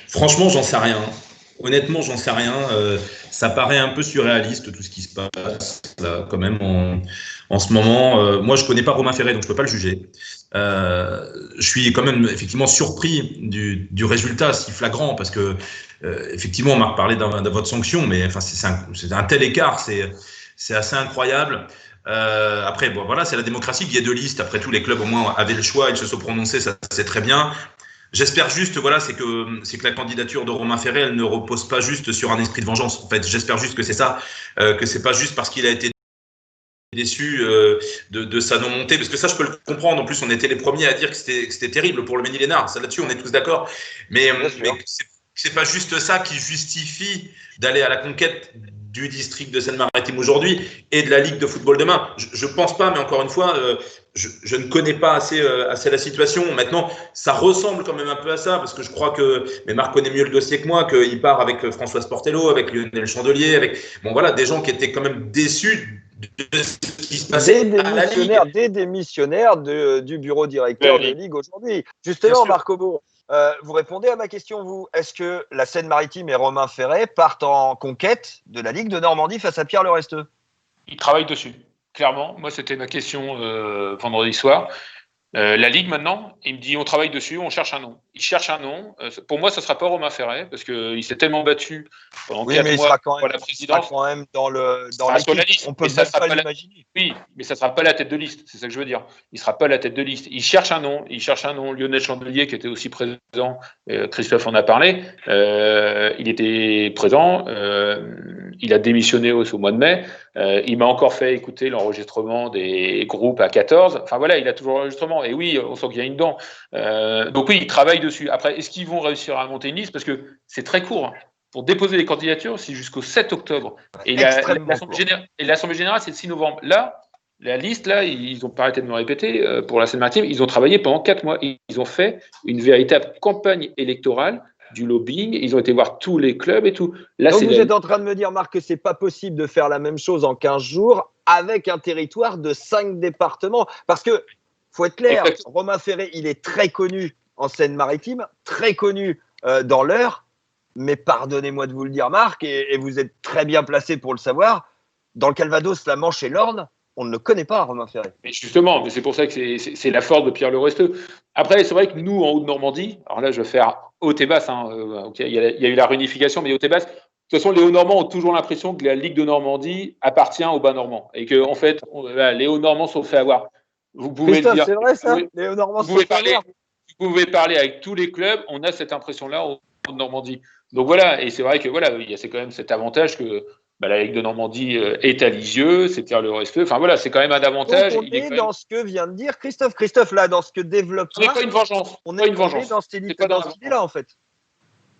D: Franchement, j'en sais rien. Honnêtement, j'en sais rien. Ça paraît un peu surréaliste tout ce qui se passe là, quand même en ce moment. Moi, je connais pas Romain Ferré, donc je peux pas le juger. Je suis quand même effectivement surpris du résultat si flagrant parce que effectivement, Marc parlait d'un vote sanction, mais enfin c'est un tel écart, c'est assez incroyable. Après, voilà, c'est la démocratie, il y a deux listes. Après tout, les clubs au moins avaient le choix, ils se sont prononcés, ça c'est très bien. J'espère juste, c'est que la candidature de Romain Ferré, elle ne repose pas juste sur un esprit de vengeance. En fait, j'espère juste que c'est ça, que c'est pas juste parce qu'il a été déçu de sa non-montée, parce que ça, je peux le comprendre. En plus, on était les premiers à dire que c'était terrible pour le Ménil-Lénard. Ça, là-dessus, on est tous d'accord. Mais c'est pas juste ça qui justifie d'aller à la conquête du district de Seine-Maritime aujourd'hui et de la Ligue de football demain. Je pense pas, mais encore une fois, je ne connais pas assez la situation. Maintenant, ça ressemble quand même un peu à ça, parce que je crois mais Marc connaît mieux le dossier que moi, qu'il part avec François Sportello, avec Lionel Chandelier, avec des gens qui étaient quand même déçus de ce qui se passait à la Ligue.
A: Des démissionnaires du bureau directeur de Ligue aujourd'hui. Justement, Marc Obo, Vous répondez à ma question, vous. Est-ce que la Seine-Maritime et Romain Ferré partent en conquête de la Ligue de Normandie face à Pierre Le Resteux?
C: Ils travaillent dessus, clairement. Moi, c'était ma question vendredi soir. La Ligue, maintenant, il me dit on travaille dessus, on cherche un nom. Il cherche un nom. Pour moi, ça ne sera pas Romain Ferré, parce qu'il s'est tellement battu pendant 4 mois pour la présidence.
A: Il sera quand même dans
C: l'équipe.
A: La liste. On peut même pas l'imaginer.
C: Oui, mais ça ne sera pas la tête de liste, c'est ça que je veux dire. Il ne sera pas la tête de liste. Il cherche un nom. Lionel Chandelier, qui était aussi présent, Christophe en a parlé, il était présent. Il a démissionné au mois de mai. Il m'a encore fait écouter l'enregistrement des groupes à 14. Enfin voilà, il a toujours l'enregistrement. Et oui, on sent qu'il y a une dent. Donc oui, il travaille dessus. Après, est-ce qu'ils vont réussir à monter une liste? Parce que c'est très court. Hein. Pour déposer les candidatures, c'est jusqu'au 7 octobre. Et l'Assemblée générale, c'est le 6 novembre. Là, la liste, là, ils ont pas arrêté de me répéter, pour la Seine-Maritime, ils ont travaillé pendant 4 mois. Ils ont fait une véritable campagne électorale, du lobbying, ils ont été voir tous les clubs et tout. Là,
A: donc vous êtes en train de me dire, Marc, que c'est pas possible de faire la même chose en 15 jours avec un territoire de 5 départements. Parce que, faut être clair, Romain Ferré, il est très connu en Seine-Maritime, très connu dans l'Eure, mais pardonnez-moi de vous le dire, Marc, et vous êtes très bien placé pour le savoir, dans le Calvados, la Manche et l'Orne, on ne le connaît pas, Romain Ferré.
C: Mais justement, c'est pour ça que c'est la force de Pierre Le Resteux. Après, c'est vrai que nous, en Haute-Normandie, alors là, je vais faire haute et basse, okay, il y a eu la réunification, mais haute et basse. De toute façon, les Hauts-Normands ont toujours l'impression que la Ligue de Normandie appartient aux Bas-Normands. Et qu'en fait, les Hauts-Normands sont fait avoir.
A: Vous pouvez Christophe, le dire. C'est vrai ça, les Hauts-Normands sont fait avoir.
C: Vous pouvez parler avec tous les clubs, on a cette impression-là en Normandie. Donc voilà, et c'est vrai que voilà, il y a quand même cet avantage que la Ligue de Normandie est à Lisieux, c'est Pierre Le Resteux. Enfin voilà, c'est quand même un avantage.
A: Donc on est dans ce que vient de dire Christophe. Christophe, là, dans ce que développe.
C: Ce n'est pas une vengeance.
A: On est dans cette idée-là, en fait.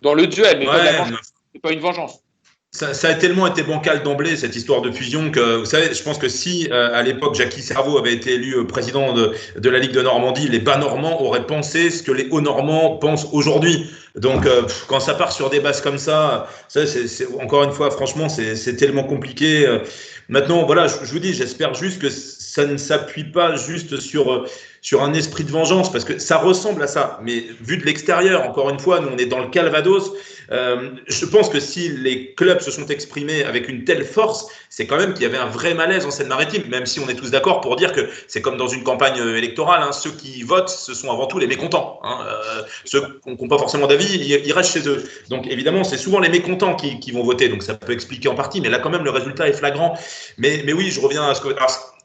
C: Dans le duel, mais pas la vengeance. C'est pas une vengeance.
D: Ça a tellement été bancal d'emblée, cette histoire de fusion, que vous savez, je pense que si à l'époque Jackie Cerveau avait été élu président de la Ligue de Normandie, les Bas-Normands auraient pensé ce que les Hauts-Normands pensent aujourd'hui. Donc quand ça part sur des bases comme ça, encore une fois, franchement, c'est tellement compliqué. Maintenant, voilà, je vous dis, j'espère juste que ça ne s'appuie pas juste sur un esprit de vengeance, parce que ça ressemble à ça. Mais vu de l'extérieur, encore une fois, nous on est dans le Calvados. Je pense que si les clubs se sont exprimés avec une telle force, c'est quand même qu'il y avait un vrai malaise en Seine-Maritime, même si on est tous d'accord pour dire que c'est comme dans une campagne électorale, hein, ceux qui votent, ce sont avant tout les mécontents. Hein, ceux qui n'ont pas forcément d'avis, ils restent chez eux. Donc évidemment, c'est souvent les mécontents qui vont voter, donc ça peut expliquer en partie, mais là quand même le résultat est flagrant. Mais oui, je reviens à ce que...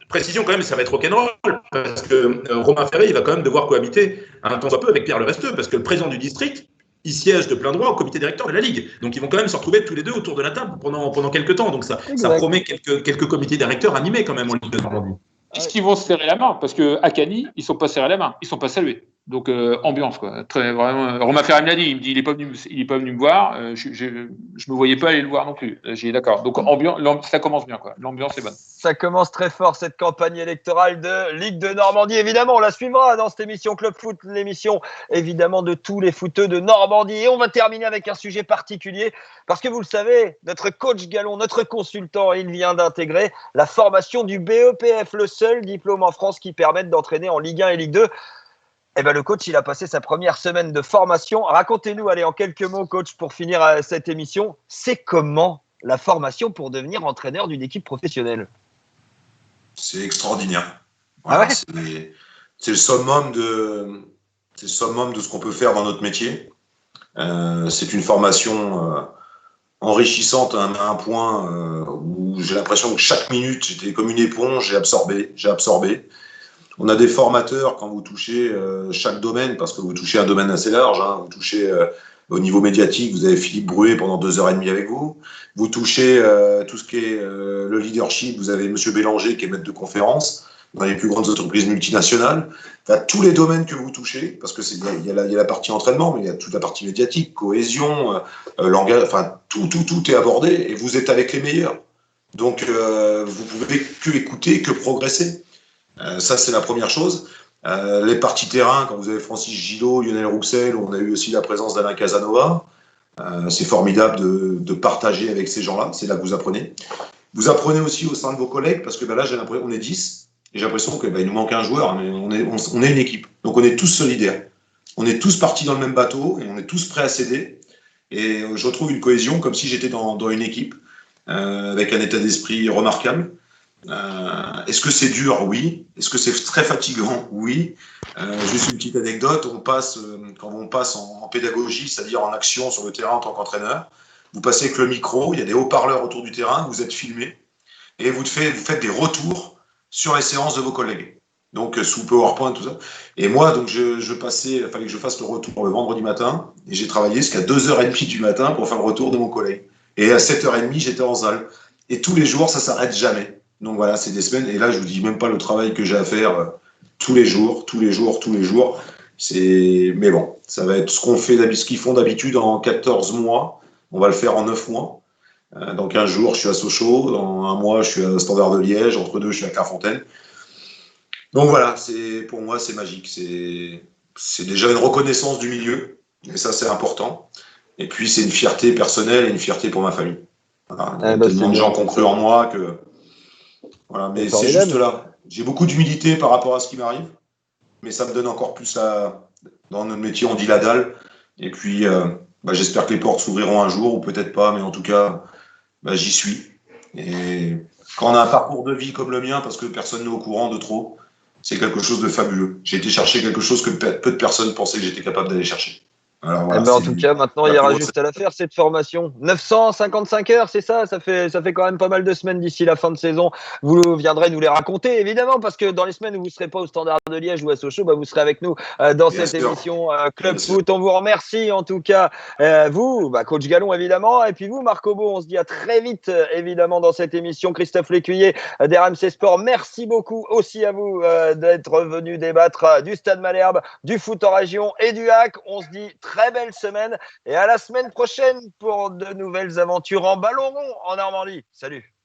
D: Précision quand même, ça va être rock'n'roll, parce que Romain Ferré, il va quand même devoir cohabiter un temps soit peu avec Pierre Le Resteux, parce que le président du district, il siège de plein droit au comité directeur de la Ligue. Donc ils vont quand même se retrouver tous les deux autour de la table pendant quelques temps. Donc ça promet quelques comités directeurs animés quand même en Ligue de Normandie.
C: Est-ce qu'ils vont se serrer la main? Parce qu'à Cagny, ils ne sont pas serrés la main, ils ne sont pas salués. Donc ambiance quoi. Très vraiment. Romain Ferré me l'a dit. Il me dit il est pas venu me voir. Je me voyais pas aller le voir non plus. J'ai dit d'accord. Donc ambiance, ça commence bien quoi. L'ambiance est bonne.
A: Ça commence très fort cette campagne électorale de Ligue de Normandie. Évidemment, on la suivra dans cette émission Club Foot, l'émission évidemment de tous les footeux de Normandie. Et on va terminer avec un sujet particulier parce que vous le savez, notre coach Gallon, notre consultant, il vient d'intégrer la formation du BEPF, le seul diplôme en France qui permette d'entraîner en Ligue 1 et Ligue 2. Eh ben, le coach, il a passé sa première semaine de formation. Racontez-nous, allez, en quelques mots, coach, pour finir cette émission, c'est comment la formation pour devenir entraîneur d'une équipe professionnelle?
B: C'est extraordinaire. Voilà,
A: ah ouais,
B: c'est le summum de ce qu'on peut faire dans notre métier. C'est une formation enrichissante à un point où j'ai l'impression que chaque minute, j'étais comme une éponge, j'ai absorbé. On a des formateurs quand vous touchez chaque domaine, parce que vous touchez un domaine assez large, hein, vous touchez au niveau médiatique, vous avez Philippe Bruet pendant 2h30 avec vous. Vous touchez tout ce qui est le leadership, vous avez Monsieur Bélanger qui est maître de conférence dans les plus grandes entreprises multinationales. Enfin, tous les domaines que vous touchez, parce que il y a la partie entraînement, mais il y a toute la partie médiatique, cohésion, langage, enfin tout est abordé et vous êtes avec les meilleurs. Donc vous pouvez que écouter, que progresser. Ça, c'est la première chose. Les parties terrain, quand vous avez Francis Gillot, Lionel Rouxel, on a eu aussi la présence d'Alain Casanova. C'est formidable de partager avec ces gens-là. C'est là que vous apprenez. Vous apprenez aussi au sein de vos collègues, parce que là, j'ai l'impression qu'on est 10, et j'ai l'impression qu'il nous manque un joueur, mais on est une équipe. Donc, on est tous solidaires. on est tous partis dans le même bateau et on est tous prêts à céder. Et je retrouve une cohésion comme si j'étais dans une équipe, avec un état d'esprit remarquable. Est-ce que c'est dur? Oui. Est-ce que c'est très fatigant? Oui. Juste une petite anecdote, quand on passe en pédagogie, c'est-à-dire en action sur le terrain en tant qu'entraîneur, vous passez avec le micro, il y a des haut-parleurs autour du terrain, vous êtes filmé, et vous faites des retours sur les séances de vos collègues. Donc sous PowerPoint, tout ça. Et moi, donc il fallait que je fasse le retour le vendredi matin, et j'ai travaillé jusqu'à 2h30 du matin pour faire le retour de mon collègue. Et à 7h30, j'étais en salle. Et tous les jours, ça s'arrête jamais. Donc voilà, c'est des semaines. Et là, je vous dis même pas le travail que j'ai à faire tous les jours. Mais bon, ça va être ce qu'ils font d'habitude en 14 mois. On va le faire en 9 mois. Dans 15 jours, je suis à Sochaux. Dans un mois, je suis à Standard de Liège. Entre deux, je suis à Clairefontaine. Donc voilà, pour moi, c'est magique. C'est déjà une reconnaissance du milieu. Et ça, c'est important. Et puis, c'est une fierté personnelle et une fierté pour ma famille. Voilà, il y a tellement de gens qui ont cru en moi que... Voilà, mais c'est juste là. J'ai beaucoup d'humilité par rapport à ce qui m'arrive. Mais ça me donne encore plus dans notre métier, on dit la dalle. Et puis, j'espère que les portes s'ouvriront un jour, ou peut-être pas, mais en tout cas, j'y suis. Et quand on a un parcours de vie comme le mien, parce que personne n'est au courant de trop, c'est quelque chose de fabuleux. J'ai été chercher quelque chose que peu de personnes pensaient que j'étais capable d'aller chercher. Alors, voilà,
A: en tout cas, maintenant, il y aura juste à la faire, cette formation. 955 heures, c'est ça? Ça fait quand même pas mal de semaines d'ici la fin de saison. Vous viendrez nous les raconter, évidemment, parce que dans les semaines où vous ne serez pas au Standard de Liège ou à Sochaux, vous serez avec nous dans cette émission Club Foot. On vous remercie, en tout cas, vous, coach Gallon, évidemment, et puis vous, Marc Obo, on se dit à très vite, évidemment, dans cette émission. Christophe Lécuyer d'RMC Sport, merci beaucoup aussi à vous d'être venu débattre du Stade Malherbe, du foot en région et du HAC. On se dit très belle semaine et à la semaine prochaine pour de nouvelles aventures en ballon rond en Normandie. Salut!